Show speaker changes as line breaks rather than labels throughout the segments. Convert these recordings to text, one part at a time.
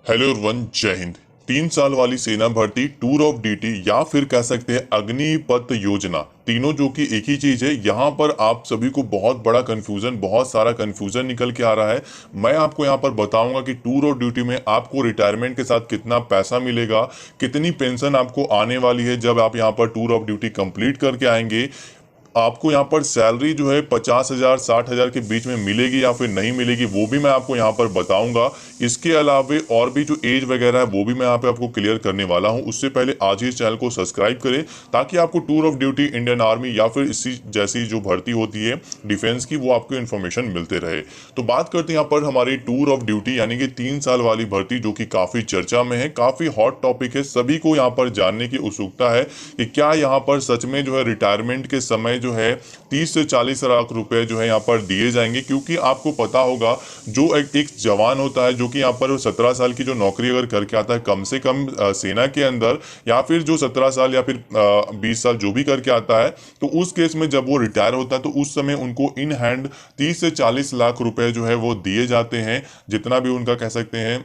Hello everyone, जय हिंद। 3 साल वाली सेना भर्ती, टूर ऑफ ड्यूटी या फिर कह सकते हैं अग्निपथ योजना, तीनों जो कि एक ही चीज है। यहाँ पर आप सभी को बहुत बड़ा कंफ्यूजन, बहुत सारा कंफ्यूजन निकल के आ रहा है। मैं आपको यहाँ पर बताऊंगा कि टूर ऑफ ड्यूटी में आपको रिटायरमेंट के साथ कितना पैसा मिलेगा, कितनी पेंशन आपको आने वाली है जब आप यहाँ पर टूर ऑफ ड्यूटी कंप्लीट करके आएंगे। आपको यहाँ पर सैलरी जो है 50,000 60,000 के बीच में मिलेगी या फिर नहीं मिलेगी, वो भी मैं आपको यहाँ पर बताऊंगा। इसके अलावे और भी जो एज वगैरह है वो भी मैं यहाँ पे आपको क्लियर करने वाला हूँ। उससे पहले आज ही इस चैनल को सब्सक्राइब करें ताकि आपको tour of duty, Indian army या फिर इसी जैसी जो भर्ती होती है डिफेंस की, वो आपको इन्फॉर्मेशन मिलते रहे। तो बात करते हैं यहाँ पर हमारी टूर ऑफ ड्यूटी यानी कि 3 साल वाली भर्ती, जो कि काफ़ी चर्चा में है, काफ़ी हॉट टॉपिक है। सभी को यहाँ पर जानने की उत्सुकता है कि क्या यहाँ पर सच में जो है रिटायरमेंट के समय जो है 30 से 40 लाख रुपए जो है यहाँ पर दिए जाएंगे। क्योंकि आपको पता होगा, जो एक जवान होता है जो कि यहाँ पर 17 साल की जो नौकरी अगर करके आता है कम से कम सेना के अंदर, या फिर जो 17 साल या फिर 20 साल जो भी करके आता है, तो उस केस में जब वो रिटायर होता है तो उस समय उनको इन हैंड 30 से 40 लाख रुपए जो है वो दिए जाते हैं, जितना भी उनका कह सकते हैं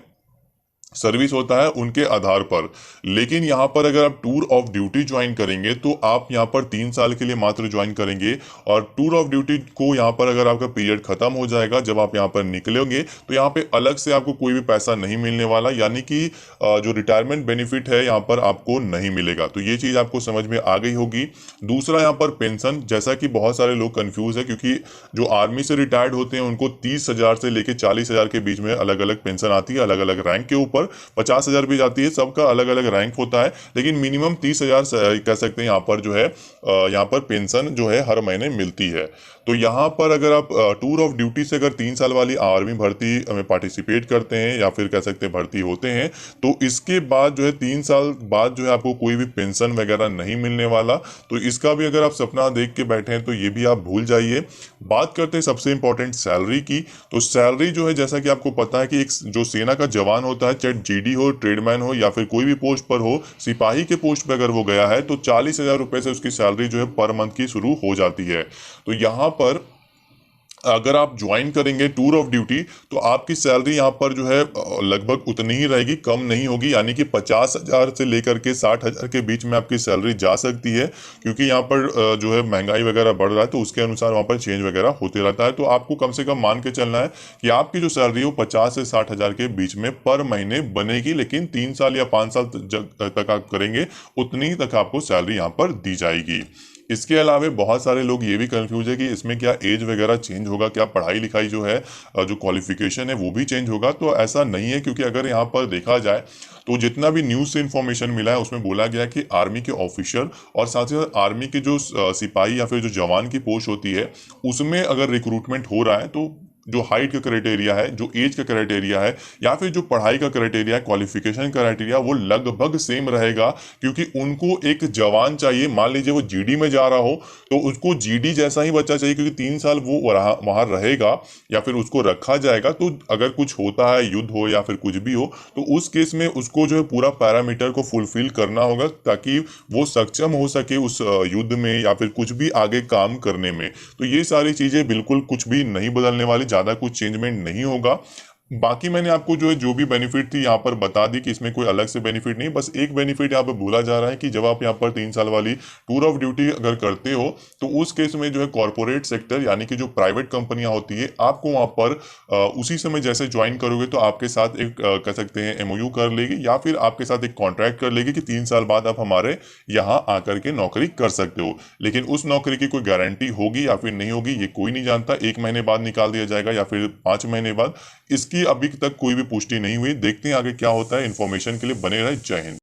सर्विस होता है उनके आधार पर। लेकिन यहाँ पर अगर आप टूर ऑफ ड्यूटी ज्वाइन करेंगे तो आप यहाँ पर 3 साल के लिए मात्र ज्वाइन करेंगे, और टूर ऑफ ड्यूटी को यहाँ पर अगर आपका पीरियड खत्म हो जाएगा, जब आप यहाँ पर निकलेंगे, तो यहाँ पे अलग से आपको कोई भी पैसा नहीं मिलने वाला, यानी कि जो रिटायरमेंट बेनिफिट है यहाँ पर आपको नहीं मिलेगा। तो ये चीज़ आपको समझ में आ गई होगी। दूसरा यहाँ पर पेंशन, जैसा कि बहुत सारे लोग कंफ्यूज है, क्योंकि जो आर्मी से रिटायर्ड होते हैं उनको 30,000 से लेकर 40,000 के बीच में अलग अलग पेंशन आती है, अलग अलग रैंक के ऊपर। 50,000 भी जाती है, सबका अलग अलग रैंक होता है, लेकिन मिनिमम 30,000 कह सकते हैं यहाँ पर जो है यहाँ पर पेंशन जो है हर महीने मिलती है। तो यहाँ पर अगर आप टूर ऑफ ड्यूटी से अगर 3 साल वाली आर्मी भर्ती में पार्टिसिपेट करते हैं या फिर कह सकते हैं भर्ती होते हैं, तो इसके बाद जो है 3 साल बाद जो है आपको कोई भी पेंशन वगैरह नहीं मिलने वाला। तो इसका भी अगर आप सपना देख के बैठे हैं तो ये भी आप भूल जाइए। बात करते हैं सबसे इंपॉर्टेंट सैलरी की। तो सैलरी जो है, जैसा कि आपको पता है कि एक जो सेना का जवान होता है, चाहे जीडी हो, ट्रेडमैन हो या फिर कोई भी पोस्ट पर हो, सिपाही के पोस्ट पर अगर वो गया है तो 40,000 रुपए से उसकी सैलरी जो है पर मंथ की शुरू हो जाती है। तो यहाँ पर अगर आप ज्वाइन करेंगे टूर ऑफ ड्यूटी तो आपकी सैलरी यहाँ पर जो है लगभग उतनी ही रहेगी, कम नहीं होगी। यानी कि 50,000 से लेकर के 60,000 के बीच में आपकी सैलरी जा सकती है, क्योंकि यहाँ पर जो है महंगाई वगैरह बढ़ रहा है, तो उसके अनुसार वहाँ पर चेंज वगैरह होते रहता है। तो आपको कम से कम मान के चलना है कि आपकी जो सैलरी हो 50 से 60,000 के बीच में पर महीने बनेगी। लेकिन 3 साल या 5 साल तक आप करेंगे उतनी तक आपको सैलरी यहाँ पर दी जाएगी। इसके अलावा बहुत सारे लोग ये भी कंफ्यूज है कि इसमें क्या एज वगैरह चेंज होगा, क्या पढ़ाई लिखाई जो है जो क्वालिफिकेशन है वो भी चेंज होगा। तो ऐसा नहीं है, क्योंकि अगर यहाँ पर देखा जाए तो जितना भी न्यूज़ से इन्फॉर्मेशन मिला है उसमें बोला गया कि आर्मी के ऑफिसर और साथ ही साथ आर्मी के जो सिपाही या फिर जो जवान की पोस्ट होती है उसमें अगर रिक्रूटमेंट हो रहा है, तो जो हाइट का क्राइटेरिया है, जो एज का क्राइटेरिया है, या फिर जो पढ़ाई का क्राइटेरिया है, क्वालिफिकेशन क्राइटेरिया, वो लगभग सेम रहेगा। क्योंकि उनको एक जवान चाहिए, मान लीजिए वो जीडी में जा रहा हो तो उसको जीडी जैसा ही बच्चा चाहिए, क्योंकि 3 साल वो वहाँ रहेगा या फिर उसको रखा जाएगा। तो अगर कुछ होता है, युद्ध हो या फिर कुछ भी हो, तो उस केस में उसको जो है पूरा पैरामीटर को फुलफिल करना होगा ताकि वो सक्षम हो सके उस युद्ध में या फिर कुछ भी आगे काम करने में। तो ये सारी चीज़ें बिल्कुल कुछ भी नहीं बदलने वाली, ज़्यादा कुछ चेंजमेंट नहीं होगा। बाकी मैंने आपको जो है जो भी बेनिफिट थी यहाँ पर बता दी कि इसमें कोई अलग से बेनिफिट नहीं। बस एक बेनिफिट यहाँ पर भूला जा रहा है कि जब आप यहाँ पर 3 साल वाली टूर ऑफ ड्यूटी अगर करते हो तो उस केस में जो है कॉरपोरेट सेक्टर यानी कि जो प्राइवेट कंपनियां होती है, आपको वहाँ पर उसी समय जैसे ज्वाइन करोगे तो आपके साथ एक कह सकते हैं एमओयू कर लेगी, या फिर आपके साथ एक कॉन्ट्रैक्ट कर लेगी कि 3 साल बाद आप हमारे यहाँ आकर के नौकरी कर सकते हो। लेकिन उस नौकरी की कोई गारंटी होगी या फिर नहीं होगी ये कोई नहीं जानता। 1 महीने बाद निकाल दिया जाएगा या फिर 5 महीने बाद, इसकी अभी तक कोई भी पुष्टि नहीं हुई। देखते हैं आगे क्या होता है। इन्फॉर्मेशन के लिए बने रहे। जय हिंद।